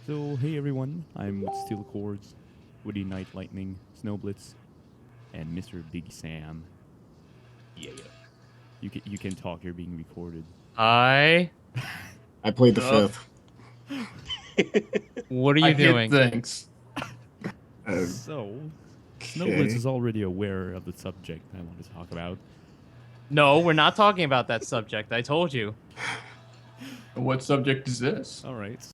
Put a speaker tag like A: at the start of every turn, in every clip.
A: So, hey everyone, I'm with Steel Chords, Woody Night Lightning, Snowblitz, and Mr. Big Sam.
B: Yeah.
A: You can talk, you're being recorded.
B: Hi.
C: I played the
B: Sup?
C: fifth.
B: What are you doing?
D: Thanks.
A: So,
C: Okay.
A: Snowblitz is already aware of the subject I want to talk about.
B: No, we're not talking about that subject. I told you.
D: What subject is this?
A: Alright.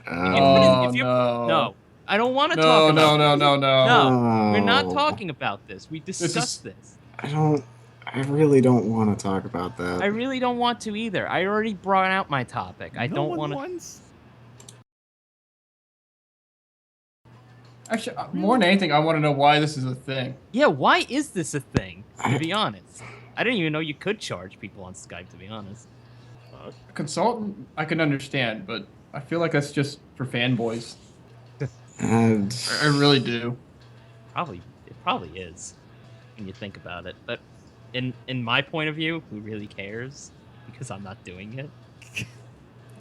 D: Oh,
B: If you're-
D: no.
B: No, I don't want to talk about this.
D: No.
B: No, we're not
C: Oh.
B: talking about this. We discussed this.
C: I really don't want to talk about that.
B: I really don't want to either. I already brought out my topic. I
A: No
B: don't
A: one
B: want to.
A: wants.
D: Actually, more than anything, I want to know why this is a thing.
B: Yeah, why is this a thing? To be honest, I didn't even know you could charge people on Skype. To be honest.
D: A consultant, I can understand, but I feel like that's just for fanboys.
C: And
D: I really do.
B: It probably is when you think about it. But in my point of view, who really cares? Because I'm not doing it.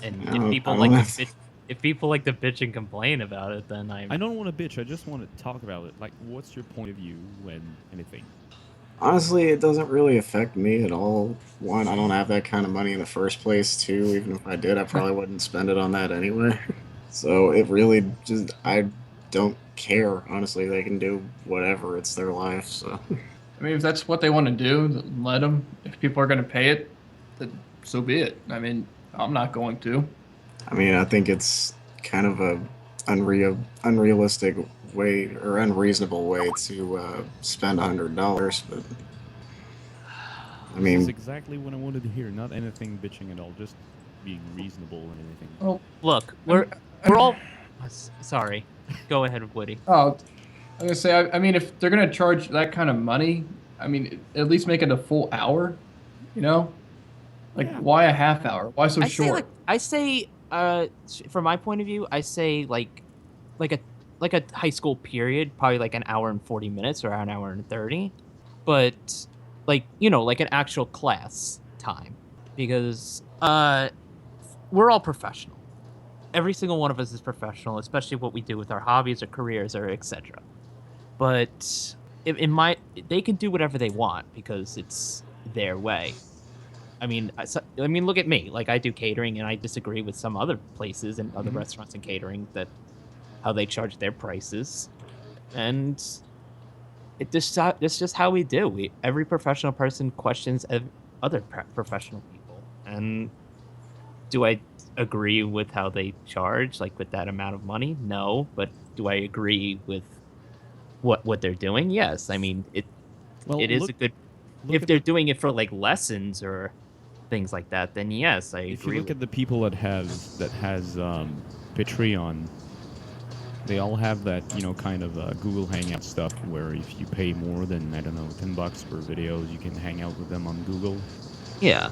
B: And if people like to bitch and complain about it, then
A: I don't want to bitch, I just want to talk about it. Like, what's your point of view when anything?
C: honestly, it doesn't really affect me at all. One, I don't have that kind of money in the first place. Two, even if I did, I probably wouldn't spend it on that anyway. So it really I don't care. Honestly, they can do whatever. It's their life. So
D: I mean, if that's what they want to do, then let them. If people are going to pay it, then so be it. I mean, I'm not going to.
C: I mean, I think it's kind of a unrealistic way or unreasonable way to spend $100. But I
A: This is
C: mean,
A: exactly what I wanted to hear. Not anything bitching at all, just being reasonable and anything.
D: Well,
B: look, we're all. Sorry, go ahead, Woody.
D: oh, I was gonna say. I mean, if they're gonna charge that kind of money, I mean, at least make it a full hour. You know, like
A: Yeah.
D: why a half hour? Why so short?
B: I say, from my point of view, I say like a high school period, probably like an hour and 40 minutes or an hour and 30, but like like an actual class time, because we're all professional. Every single one of us is professional, especially what we do with our hobbies or careers or etc. But they can do whatever they want because it's their way. I mean, look at me. Like, I do catering, and I disagree with some other places and other restaurants and catering that how they charge their prices, and it's just how we do. Every professional person questions other professional people, and do I agree with how they charge, like with that amount of money? No, but do I agree with what they're doing? Yes. I mean, it is a good. If they're doing it for like lessons or things like that, then yes, I agree.
A: If you look at the people that has Patreon, they all have that kind of Google Hangout stuff where if you pay more than $10 per videos, you can hang out with them on Google.
B: Yeah.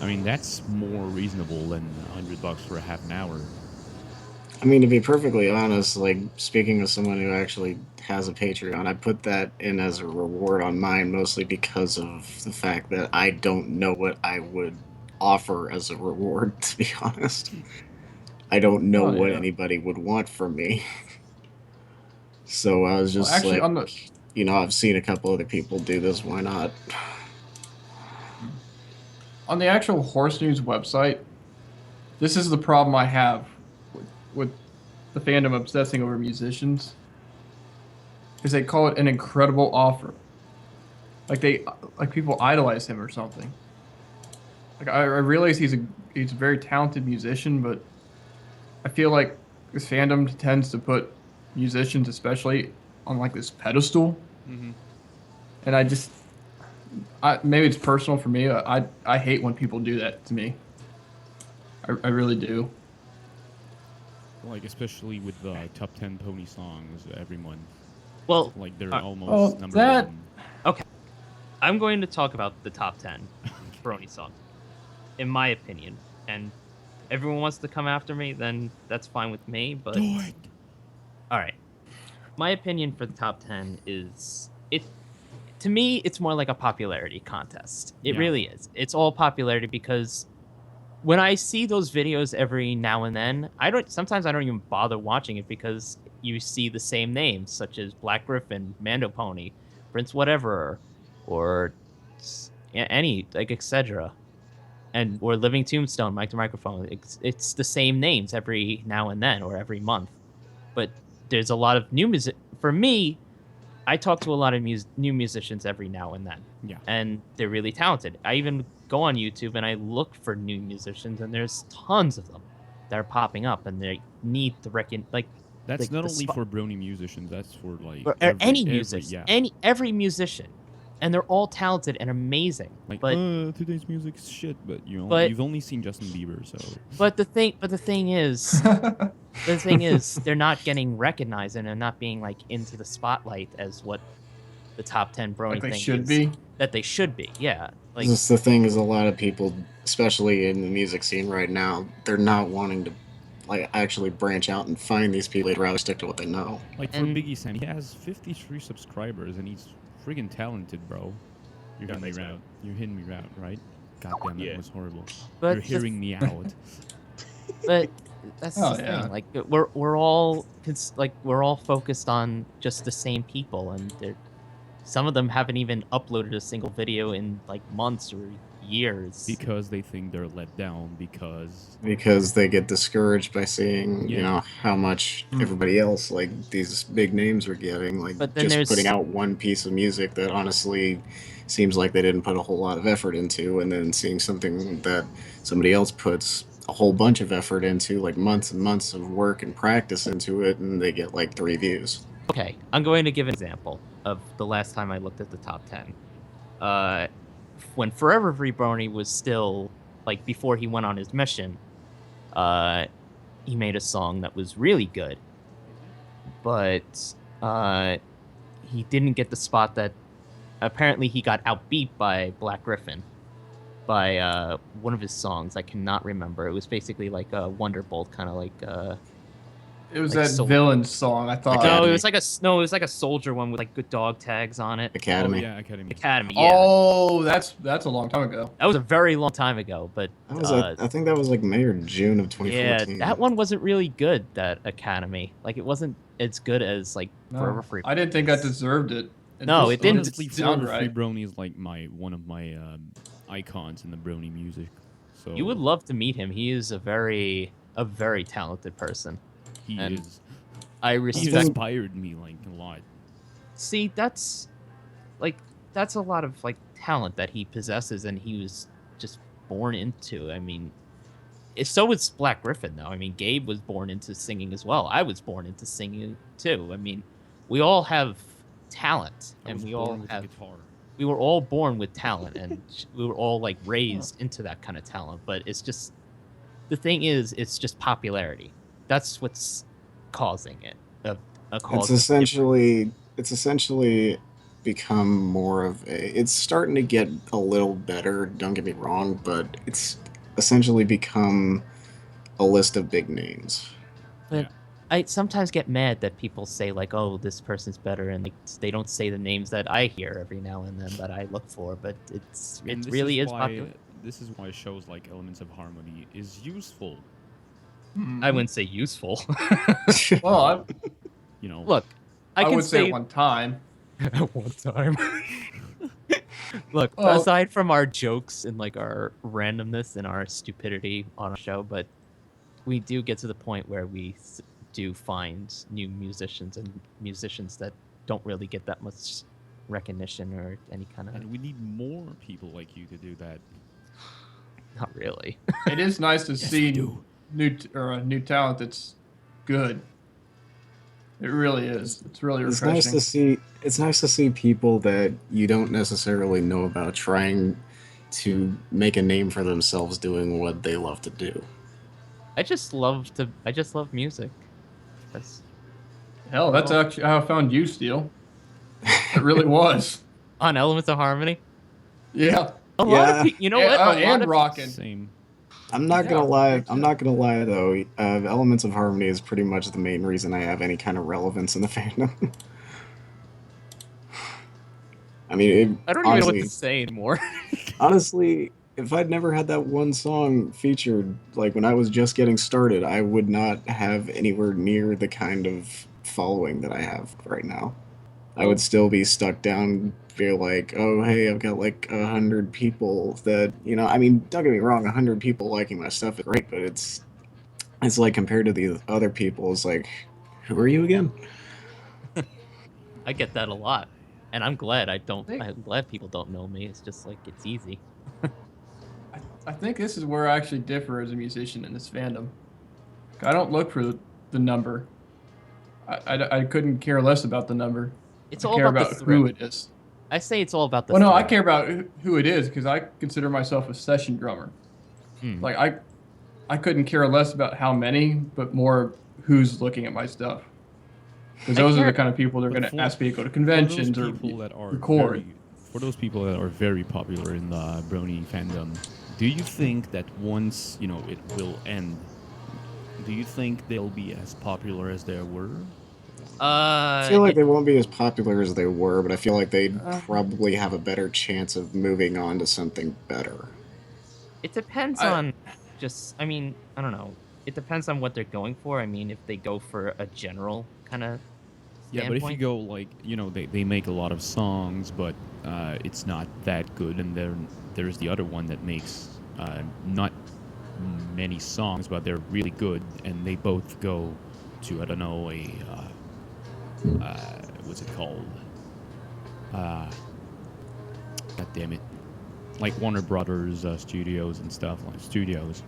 A: I mean, that's more reasonable than $100 for a half an hour.
C: I mean, to be perfectly honest, like, speaking of someone who actually has a Patreon, I put that in as a reward on mine mostly because of the fact that I don't know what I would offer as a reward, to be honest. I don't know what anybody would want from me. So I was just
D: actually,
C: I've seen a couple other people do this, why not?
D: On the actual Horse News website, this is the problem I have with the fandom obsessing over musicians, is they call it an incredible offer. Like people idolize him or something. Like I realize he's a very talented musician, but I feel like this fandom tends to put musicians especially on like this pedestal.
A: Mm-hmm.
D: And maybe it's personal for me. I hate when people do that to me. I really do.
A: Like, especially with the top 10 pony songs every month.
B: Well,
A: like they're almost number one.
B: Okay, I'm going to talk about the top 10 Brony songs, in my opinion. And everyone wants to come after me, then that's fine with me. But
A: do it.
B: All right, my opinion for the top 10 is to me, it's more like a popularity contest. It really is. It's all popularity because when I see those videos every now and then, sometimes I don't even bother watching it because you see the same names such as BlackGryphon, Mandopony, Prince whatever, or any like etc. And or Living Tombstone, Mic to Microphone. It's the same names every now and then or every month. But there's a lot of new music. For me, I talk to a lot of new musicians every now and then.
A: Yeah.
B: And they're really talented. I even go on YouTube and I look for new musicians, and there's tons of them that are popping up, and they need the
A: That's
B: like,
A: not
B: the
A: only
B: spot-
A: for Brony musicians. That's for like
B: for any musician, every musician, and they're all talented and amazing.
A: Like,
B: but
A: today's music's shit, but
B: But-
A: you've only seen Justin Bieber, so.
B: but the thing is, they're not getting recognized and they're not being like into the spotlight as what the top 10 Brony
D: Like they
B: thing
D: should
B: is.
D: be.
B: That they should be, yeah. Like
C: This is the thing is a lot of people, especially in the music scene right now, they're not wanting to like actually branch out and find these people. They'd rather stick to what they know.
A: Like for
B: And-
A: Biggie Sam, he has 53 subscribers and he's friggin' talented, bro. You're hitting me out. You're hitting me out, right? God damn, that was horrible.
B: But
A: You're hearing me out.
B: But that's
D: Oh,
B: the
D: yeah.
B: thing. Like we're all focused on just the same people, and some of them haven't even uploaded a single video in like months or years.
A: Because they think they're let down because
C: They get discouraged by seeing, you
A: Yeah.
C: know, how much everybody else, like these big names, are getting. Like
B: But then
C: just
B: there's-
C: putting out one piece of music that honestly seems like they didn't put a whole lot of effort into, and then seeing something that somebody else puts a whole bunch of effort into, like months and months of work and practice into it, and they get like 3 views.
B: Okay, I'm going to give an example of the last time I looked at the top 10. When Forever Free Brony was still, like, before he went on his mission, he made a song that was really good. But he didn't get the spot that... Apparently he got outbeat by BlackGryphon by one of his songs. I cannot remember. It was basically like a Wonderbolt, kind of like...
D: It was
B: Like
D: that
B: soul-
D: villain song. I thought.
B: no,
C: Academy.
B: it was like a soldier one with like good dog tags on it.
C: Academy.
A: Oh, yeah, Academy.
B: Academy, yeah.
D: Oh, that's a long time ago.
B: That was a very long time ago, but
C: That was I think that was like May or June of 2014.
B: yeah, that one wasn't really good. That Academy, like, it wasn't as good as like
D: No,
B: Forever Free.
D: I didn't think I deserved it.
B: No, it didn't.
A: Honestly,
D: sound
A: Forever Free
D: right.
A: Brony is like one of my icons in the Brony music. So
B: You would love to meet him. He is a very talented person.
A: He
B: and
A: is.
B: I
A: He
B: respect.
A: inspired me like a lot.
B: See, that's a lot of like talent that he possesses, and he was just born into. I mean, so was BlackGryphon, though. I mean, Gabe was born into singing as well. I was born into singing too. I mean, we all have talent,
A: I
B: and
A: was
B: we
A: born
B: all
A: with a
B: have.
A: guitar.
B: We were all born with talent, and we were all like raised into that kind of talent. But it's just the thing is, it's just popularity. That's what's causing it.
C: It's essentially become more of a. It's starting to get a little better. Don't get me wrong, but it's essentially become a list of big names.
B: I sometimes get mad that people say like, "Oh, this person's better," and they don't say the names that I hear every now and then that I look for. But
A: And
B: it
A: this
B: really is
A: why,
B: popular.
A: This is why shows like Elements of Harmony is useful.
B: I wouldn't say useful.
D: Well,
A: You know,
B: Look, I
D: I
B: can
D: would say at one time.
B: one time. Look,
D: Well-
B: aside from our jokes and like our randomness and our stupidity on our show, but we do get to the point where we do find new musicians and musicians that don't really get that much recognition or any kind of.
A: and we need more people like you to do that.
B: Not really.
D: It is nice to
A: Yes,
D: see
A: we do.
D: new talent that's good. It really is. It's really
C: It's
D: refreshing.
C: nice to see. It's nice to see people that you don't necessarily know about trying to make a name for themselves doing what they love to do.
B: I just love music. That's
D: Hell, that's actually how I found you, Steel. It really was.
B: on Elements of Harmony.
D: Yeah.
B: A lot of
C: Yeah.
B: people, you know what? A lot
D: And
B: of
D: rocking.
A: Same.
C: I'm not
D: Yeah,
C: gonna lie.
D: me
C: I'm not gonna lie though. Elements of Harmony is pretty much the main reason I have any kind of relevance in the fandom. I mean,
B: I don't even know what
C: honestly,
B: to say anymore.
C: honestly, if I'd never had that one song featured, like when I was just getting started, I would not have anywhere near the kind of following that I have right now. I would still be stuck down, feel like, oh hey, I've got like 100 people that I mean, don't get me wrong, 100 people liking my stuff is great, but it's like compared to the other people, it's like, who are you again?
B: I get that a lot, and I'm glad I don't.
D: Think-
B: I'm glad people don't know me. It's just like it's easy.
D: I think this is where I actually differ as a musician in this fandom. I don't look for the number. I couldn't care less about the number.
B: It's
D: I
B: all
D: care
B: about
D: about
B: the
D: who
B: thread.
D: it is.
B: I say it's all about the.
D: Well, no, I
B: thread.
D: care about who it is because I consider myself a session drummer.
B: Hmm.
D: Like I couldn't care less about how many, but more who's looking at my stuff. Because
B: I
D: those are
B: care-
D: the kind of people that are
A: But
D: going to
A: for-
D: ask me to go to
A: For
D: conventions
A: those
D: or
A: people that are
D: record.
A: for those people that are very popular in the Brony fandom, do you think that once it will end, do you think they'll be as popular as they were?
C: I feel like
B: It,
C: they won't be as popular as they were, but I feel like they'd
D: Uh,
C: probably have a better chance of moving on to something better.
B: it depends
D: I-
B: on just. I mean, I don't know. It depends on what they're going for. I mean, if they go for a general kind of.
A: Yeah, but if you go like they make a lot of songs, but it's not that good, and then there's the other one that makes not many songs, but they're really good, and they both go to I don't know what's it called? God damn it! Like Warner Brothers studios and stuff like studios.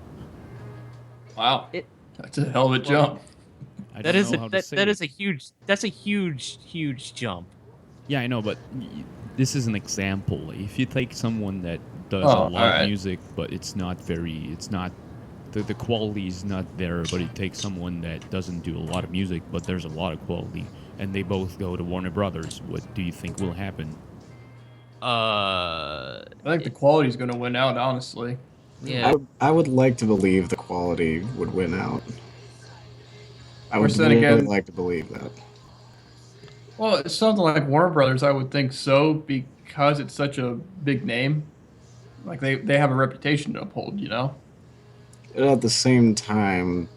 D: Wow,
B: It-
D: that's a hell of a jump.
A: I
B: That
A: don't
B: is
A: know how to
B: that
A: say
B: that
A: it.
B: is a huge. That's a huge jump.
A: Yeah, I know, but this is an example. If you take someone that does
D: Oh,
A: a lot
D: alright.
A: of music, but it's not the quality is not there, but it takes someone that doesn't do a lot of music, but there's a lot of quality, and they both go to Warner Brothers, what do you think will happen?
D: I think the quality's going to win out, honestly.
B: Yeah.
C: I would like to believe the quality would win out. I would
D: course, then
C: really
D: again-
C: like to believe that.
D: Well, it's something like Warner Brothers, I would think so, because it's such a big name. Like they have a reputation to uphold, you know.
C: But at the same time,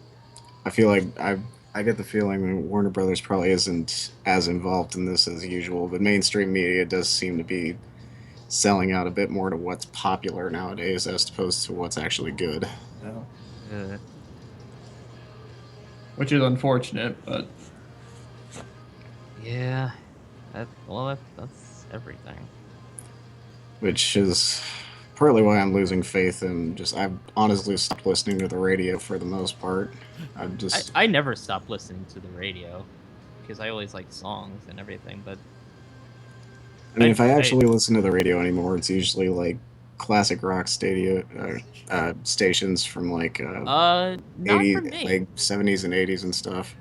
C: I feel like I get the feeling that Warner Brothers probably isn't as involved in this as usual, but mainstream media does seem to be selling out a bit more to what's popular nowadays as opposed to what's actually good.
B: Uh,
D: Which is unfortunate, but
B: yeah. That's everything.
C: Which is partly why I'm losing faith in I've honestly stopped listening to the radio for the most part. I've just
B: I never stopped listening to the radio because I always like songs and everything. But
C: I mean, if I
B: I-
C: actually listen to the radio anymore, it's usually like classic rock stations from like
B: not
C: 80s,
B: for me.
C: like 70s and 80s and stuff.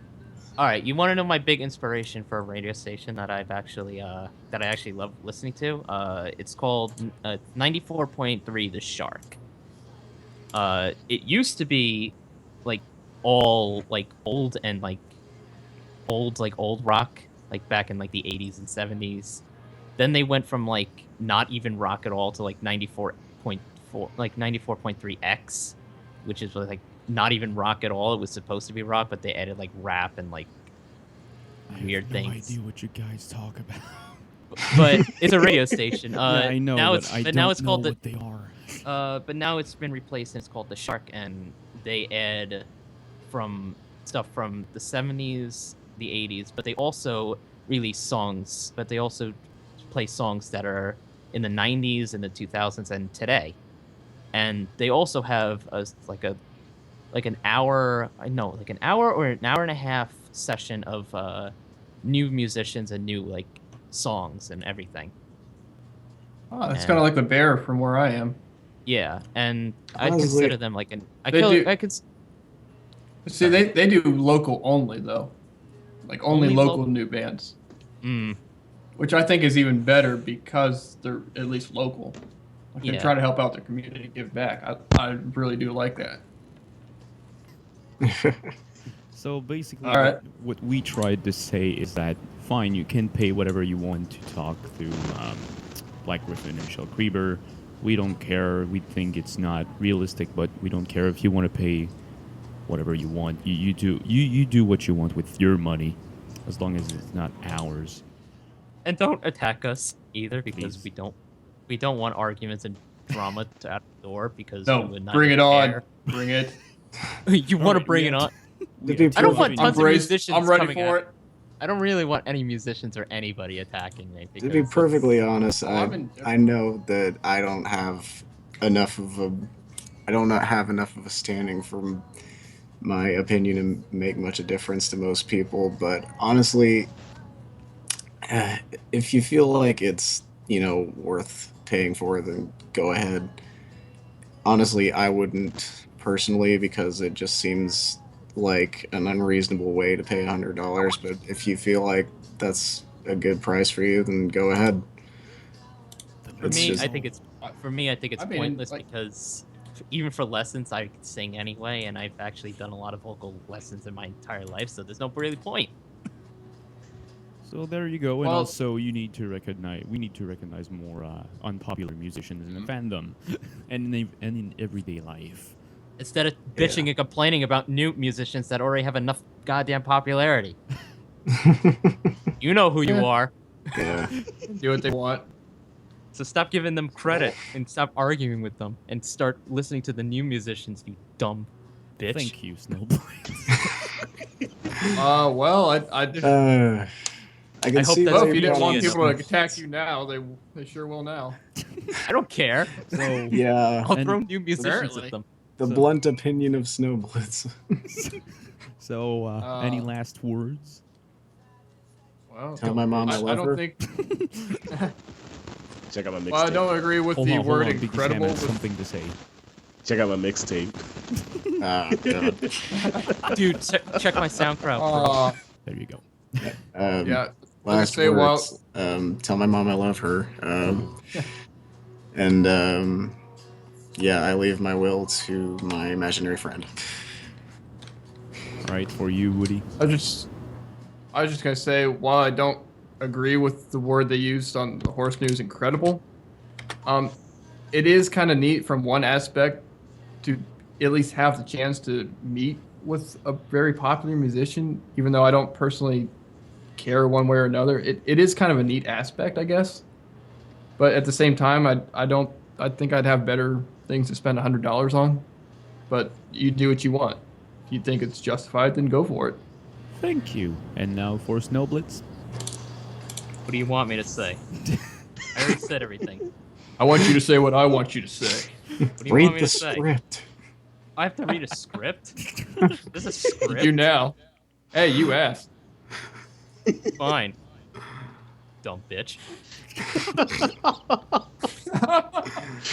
B: All right, you want to know my big inspiration for a radio station that I actually love listening to? It's called 94.3 The Shark. It used to be like all like old and like old rock, like back in like the 80s and 70s. Then they went from like not even rock at all to like 94.4, like 94.3 X, which is like not even rock at all. It was supposed to be rock, but they added like rap and like weird
A: I have no
B: things.
A: idea what you guys talk about.
B: But it's a radio station.
A: Yeah, I know,
B: Now
A: but
B: it's
A: I
B: but
A: don't
B: now it's
A: know
B: called
A: what they are.
B: but now it's been replaced and it's called the Shark, and they add from stuff from the 70s, the 80s, but they also release songs, but they also play songs that are in the 90s and the 2000s and today. And they also have like an hour or an hour and a half session of new musicians and new like songs and everything.
D: oh, it's
B: And-
D: kind of like the Bear from where I am.
B: Yeah, and I'd
C: Honestly,
B: consider them like an.
D: they do-
B: I could.
D: See, they do local only though, like only
B: Only
D: local
B: local?
D: new bands,
B: Mm,
D: which I think is even better because they're at least local. Like
B: Yeah.
D: they're trying to help out their community, give back. I really do like that.
A: So basically,
D: All right.
A: what we tried to say is that fine, you can pay whatever you want to talk through BlackGryphon and Creber, We don't care. We think it's not realistic, but we don't care if you want to pay whatever you want. You do what you want with your money, as long as it's not ours.
B: And don't attack us either, because
A: Please.
B: we don't want arguments and drama to out the door, because
D: No,
B: we would not
D: bring it
B: even
D: on.
B: care.
D: Bring it.
B: You want to
A: Alright,
B: bring
A: we
B: it
A: have
B: on?
C: To be
B: I don't want
C: perfect-
B: tons of
D: braced.
B: musicians
D: I'm ready
B: coming
D: for
B: at-
D: it.
B: I don't really want any musicians or anybody attacking me.
C: To be
B: because
C: perfectly honest,
D: I'm in-
C: I know that I don't have enough of a standing for my opinion to make much a difference to most people. But honestly, if you feel like it's worth paying for, then go ahead. Honestly, I wouldn't personally, because it just seems like an unreasonable way to pay $100. But if you feel like that's a good price for you, then go ahead.
B: For
C: It's
B: me,
C: just-
B: I think it's
D: I mean,
B: pointless,
D: like-
B: because even for lessons, I could sing anyway, and I've actually done a lot of vocal lessons in my entire life, so there's no really point.
A: So there you go. And
D: Well-
A: also, we need to recognize more unpopular musicians in the fandom, and in everyday life.
B: Instead of bitching and complaining about new musicians that already have enough goddamn popularity. You know who you
D: Yeah.
B: are,
C: Yeah.
D: Do what they want.
B: so stop giving them credit and stop arguing with them and start listening to the new musicians, you dumb bitch.
A: Thank you, Snowboy.
D: Well, I
C: I can
B: I hope
C: see
B: that's
D: well,
C: why
D: if you didn't want
B: Genius.
D: people to attack you now, they sure will now.
B: I don't care.
A: So
C: Yeah,
B: I'll
A: And-
B: throw new musicians
D: Apparently.
B: at them.
C: the
A: So-
C: blunt opinion of Snowblitz.
A: So, any
D: Uh,
A: last words?
D: Well,
C: Tell my mom I love
D: don't
C: her.
D: think.
E: Check out my mixtape.
D: Well, I don't agree with
A: Hold
D: the
A: on,
D: word
A: because Sam
D: incredible.
A: has
D: With,
A: something to say.
E: Check out my mixtape.
C: Ah, God.
B: Dude, check my SoundCloud. bro.
A: There you go.
D: yeah.
C: Last
D: say,
C: words. Tell my mom I love her. And yeah, I leave my will to my imaginary friend.
A: All right, for you, Woody.
D: I was just gonna say, while I don't agree with the word they used on the horse news, incredible. It is kind of neat from one aspect to at least have the chance to meet with a very popular musician, even though I don't personally care one way or another. It is kind of a neat aspect, I guess. But at the same time, I think I'd have better things to spend $100 on. But you do what you want. If you think it's justified, then go for it.
A: Thank you. And now for Snowblitz.
B: What do you want me to say? I already said everything.
D: I want you to say what I want you to say.
B: What do you
C: Read
B: want me
C: the
B: to say?
C: script.
B: I have to read a script? This is a
D: You
B: script?
D: do now. Hey, you asked.
B: Fine. Dumb bitch.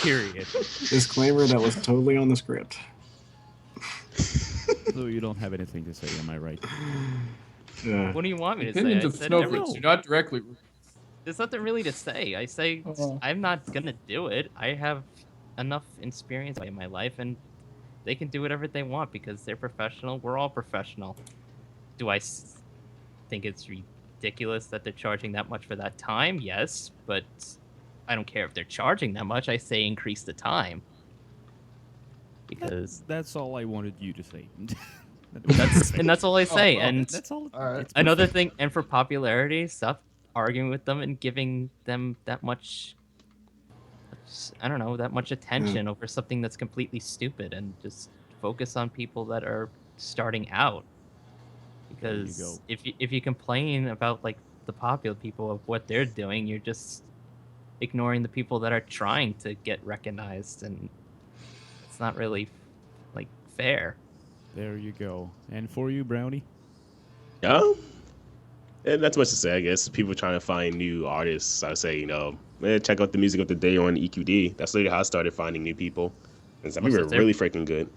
B: Period.
C: Disclaimer, that was totally on the script.
A: So you don't have anything to say, am I right?
B: What do you want me to say?
D: Opinions
B: I
D: of
B: said
D: Snowflakes
B: everything.
D: do not directly.
B: There's nothing really to say. I say I'm not gonna do it. I have enough experience in my life, and they can do whatever they want because they're professional. We're all professional. Do I think it's ridiculous that they're charging that much for that time? Yes, but I don't care if they're charging that much. I say increase the time because
A: That's all I wanted you to say.
B: that's all I say. And
A: that's all.
D: All right.
A: It's
B: another
A: perfect.
B: thing, and for popularity, stop arguing with them and giving them that much, I don't know, that much attention over something that's completely stupid, and just focus on people that are starting out.
A: There you
B: Because
A: go.
B: if you complain about like the popular people of what they're doing, you're just ignoring the people that are trying to get recognized, and it's not really like fair.
A: There you go. And for you, Brownie.
E: Yeah. And that's much to say, I guess. People trying to find new artists. I say, check out the music of the day on EQD. That's literally how I started finding new people. And some people are
B: that's it.
E: really freaking good.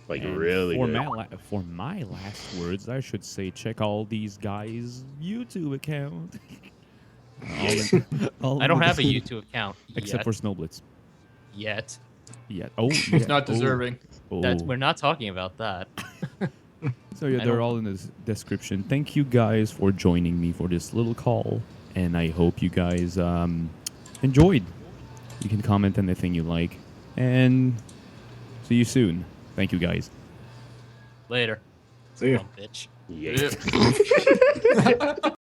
E: Like,
A: And
E: really
A: for
E: good.
A: for my last words, I should say check all these guys' YouTube account.
B: I don't have a YouTube account
A: except
B: yet.
A: for Snowblitz.
B: Yet.
A: Yeah. Oh, yeah.
D: He's not deserving.
A: Oh.
B: We're not talking about that.
A: So yeah,
B: I
A: they're
B: don't-
A: all in the description. Thank you guys for joining me for this little call, and I hope you guys enjoyed. You can comment anything you like. And see you soon. Thank you, guys.
B: Later.
C: See ya.
B: Dumb bitch.
E: Yeah.
D: Yeah.